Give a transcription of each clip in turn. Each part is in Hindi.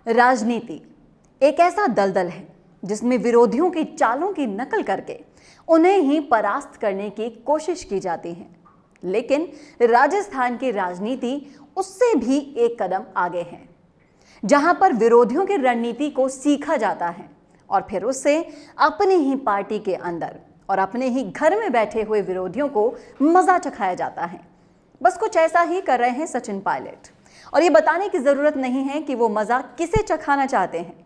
राजनीति एक ऐसा दलदल है जिसमें विरोधियों की चालों की नकल करके उन्हें ही परास्त करने की कोशिश की जाती है। लेकिन राजस्थान की राजनीति उससे भी एक कदम आगे है, जहां पर विरोधियों की रणनीति को सीखा जाता है और फिर उससे अपनी ही पार्टी के अंदर और अपने ही घर में बैठे हुए विरोधियों को मजा चखाया जाता है। बस कुछ ऐसा ही कर रहे हैं सचिन पायलट, और ये बताने की जरूरत नहीं है कि वो मजा किसे चखाना चाहते हैं।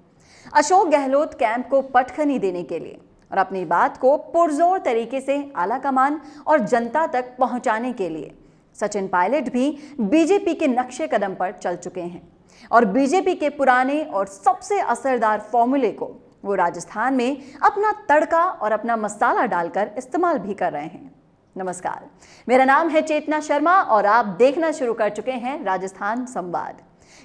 अशोक गहलोत कैंप को पटखनी देने के लिए और अपनी बात को पुरजोर तरीके से आला कमान और जनता तक पहुंचाने के लिए सचिन पायलट भी बीजेपी के नक्शे कदम पर चल चुके हैं और बीजेपी के पुराने और सबसे असरदार फॉर्मूले को वो राजस्थान में अपना तड़का और अपना मसाला डालकर इस्तेमाल भी कर रहे हैं। नमस्कार, मेरा नाम है चेतना शर्मा और आप देखना शुरू कर चुके हैं राजस्थान संवाद।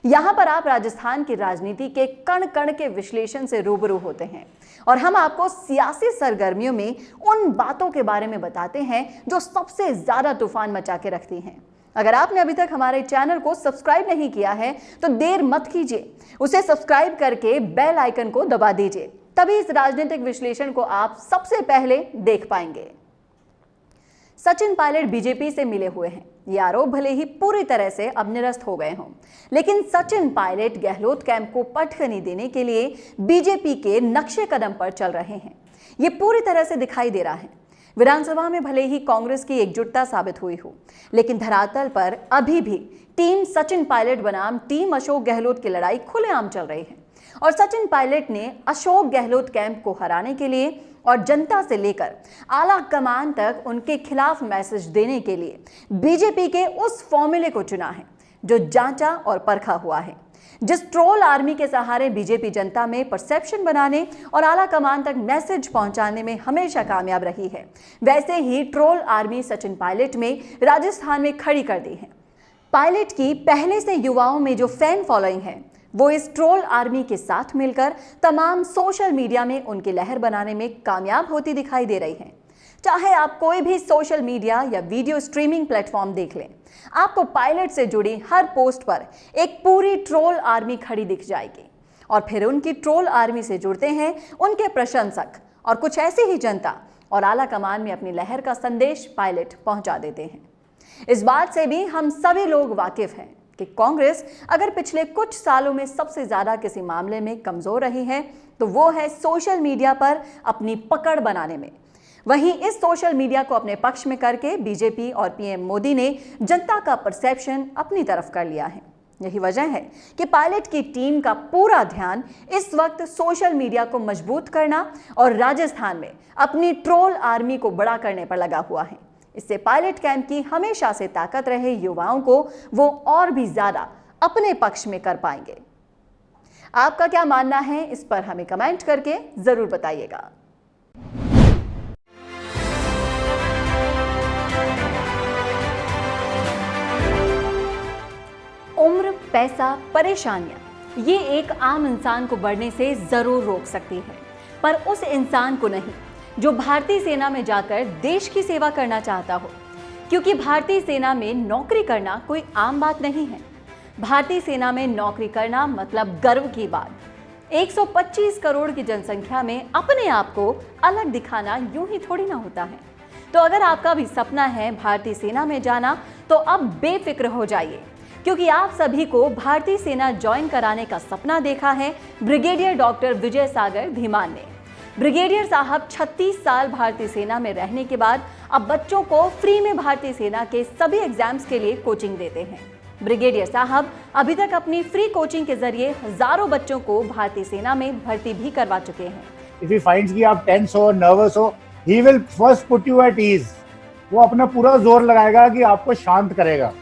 यहाँ पर आप राजस्थान की राजनीति के कण कण के विश्लेषण से रूबरू होते हैं और हम आपको सियासी सरगर्मियों में उन बातों के बारे में बताते हैं जो सबसे ज्यादा तूफान मचा के रखती हैं। अगर आपने अभी तक हमारे चैनल को सब्सक्राइब नहीं किया है तो देर मत कीजिए, उसे सब्सक्राइब करके बेल आइकन को दबा दीजिए, तभी इस राजनीतिक विश्लेषण को आप सबसे पहले देख पाएंगे। सचिन पायलट बीजेपी से मिले हुए हैं, ये आरोप भले ही पूरी तरह से अब निरस्त हो गए हों, लेकिन सचिन पायलट गहलोत कैंप को पटखनी देने के लिए बीजेपी के नक्शे कदम पर चल रहे हैं। ये पूरी तरह से दिखाई दे रहा है। विधानसभा में भले ही कांग्रेस की एकजुटता साबित हुई हो, लेकिन धरातल पर अभी भी टीम सचिन पायलट बनाम टीम अशोक गहलोत की लड़ाई खुलेआम चल रही है और सचिन पायलट ने अशोक गहलोत कैंप को हराने के लिए और जनता से लेकर आला कमान तक उनके खिलाफ मैसेज देने के लिए बीजेपी के उस फॉर्मूले को चुना है जो जांचा और परखा हुआ है। जिस ट्रोल आर्मी के सहारे बीजेपी जनता में परसेप्शन बनाने और आला कमान तक मैसेज पहुंचाने में हमेशा कामयाब रही है, वैसे ही ट्रोल आर्मी सचिन पायलट में राजस्थान में खड़ी कर दी है। पायलट की पहले से युवाओं में जो फैन फॉलोइंग है वो इस ट्रोल आर्मी के साथ मिलकर तमाम सोशल मीडिया में उनकी लहर बनाने में कामयाब होती दिखाई दे रही है। चाहे आप कोई भी सोशल मीडिया या वीडियो स्ट्रीमिंग प्लेटफॉर्म देख लें, आपको पायलट से जुड़ी हर पोस्ट पर एक पूरी ट्रोल आर्मी खड़ी दिख जाएगी और फिर उनकी ट्रोल आर्मी से जुड़ते हैं उनके प्रशंसक और कुछ ऐसी ही जनता और आला कमान में अपनी लहर का संदेश पायलट पहुंचा देते हैं। इस बात से भी हम सभी लोग वाकिफ हैं कि कांग्रेस अगर पिछले कुछ सालों में सबसे ज्यादा किसी मामले में कमजोर रही है तो वो है सोशल मीडिया पर अपनी पकड़ बनाने में। वहीं इस सोशल मीडिया को अपने पक्ष में करके बीजेपी और पीएम मोदी ने जनता का परसेप्शन अपनी तरफ कर लिया है। यही वजह है कि पायलट की टीम का पूरा ध्यान इस वक्त सोशल मीडिया को मजबूत करना और राजस्थान में अपनी ट्रोल आर्मी को बड़ा करने पर लगा हुआ है। इससे पायलट कैंप की हमेशा से ताकत रहे युवाओं को वो और भी ज्यादा अपने पक्ष में कर पाएंगे। आपका क्या मानना है, इस पर हमें कमेंट करके जरूर बताइएगा। उम्र, पैसा, परेशानियां ये एक आम इंसान को बढ़ने से जरूर रोक सकती है, पर उस इंसान को नहीं जो भारतीय सेना में जाकर देश की सेवा करना चाहता हो, क्योंकि भारतीय सेना में नौकरी करना कोई आम बात नहीं है। भारतीय सेना में नौकरी करना मतलब गर्व की बात। 125 करोड़ की जनसंख्या में अपने आप को अलग दिखाना यूं ही थोड़ी ना होता है। तो अगर आपका भी सपना है भारतीय सेना में जाना तो अब बेफिक्र हो जाइए, क्योंकि आप सभी को भारतीय सेना ज्वाइन कराने का सपना देखा है ब्रिगेडियर डॉक्टर विजय सागर धीमान ने। ब्रिगेडियर साहब 36 साल भारतीय सेना में रहने के बाद अब बच्चों को फ्री में भारतीय सेना के सभी एग्जाम्स के लिए कोचिंग देते हैं। ब्रिगेडियर साहब अभी तक अपनी फ्री कोचिंग के जरिए हजारों बच्चों को भारतीय सेना में भर्ती भी करवा चुके हैं। If he finds कि आप टेंस हो, नर्वस हो, he will first put you at ease. वो अपना पूरा जोर लगाएगा कि आपको शांत करेगा,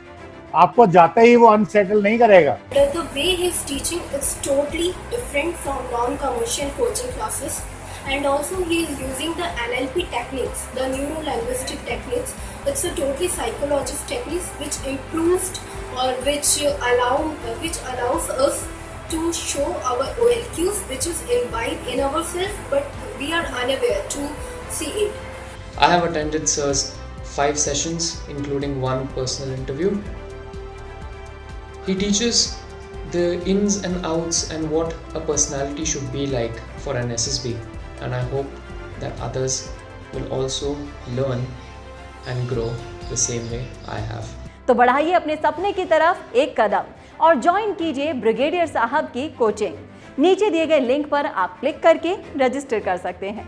आपको जाते ही वो अनसेटल नहीं करेगा। The way he is teaching is totally different from non-commercial coaching classes. And also he is using the NLP techniques, the neuro-linguistic techniques. It's a totally psychologist techniques which improves or which allows us to show our OLQs, which is imbibed in ourselves, but we are unaware to see it. I have attended Sir's 5 sessions, including one personal interview. He teaches the ins and outs and what a personality should be like for an SSB, and I hope that others will also learn and grow the same way I have. तो बढ़ाइए अपने सपने की तरफ एक कदम और ज्वाइन कीजिए ब्रिगेडियर साहब की कोचिंग। नीचे दिए गए लिंक पर आप क्लिक करके रजिस्टर कर सकते हैं।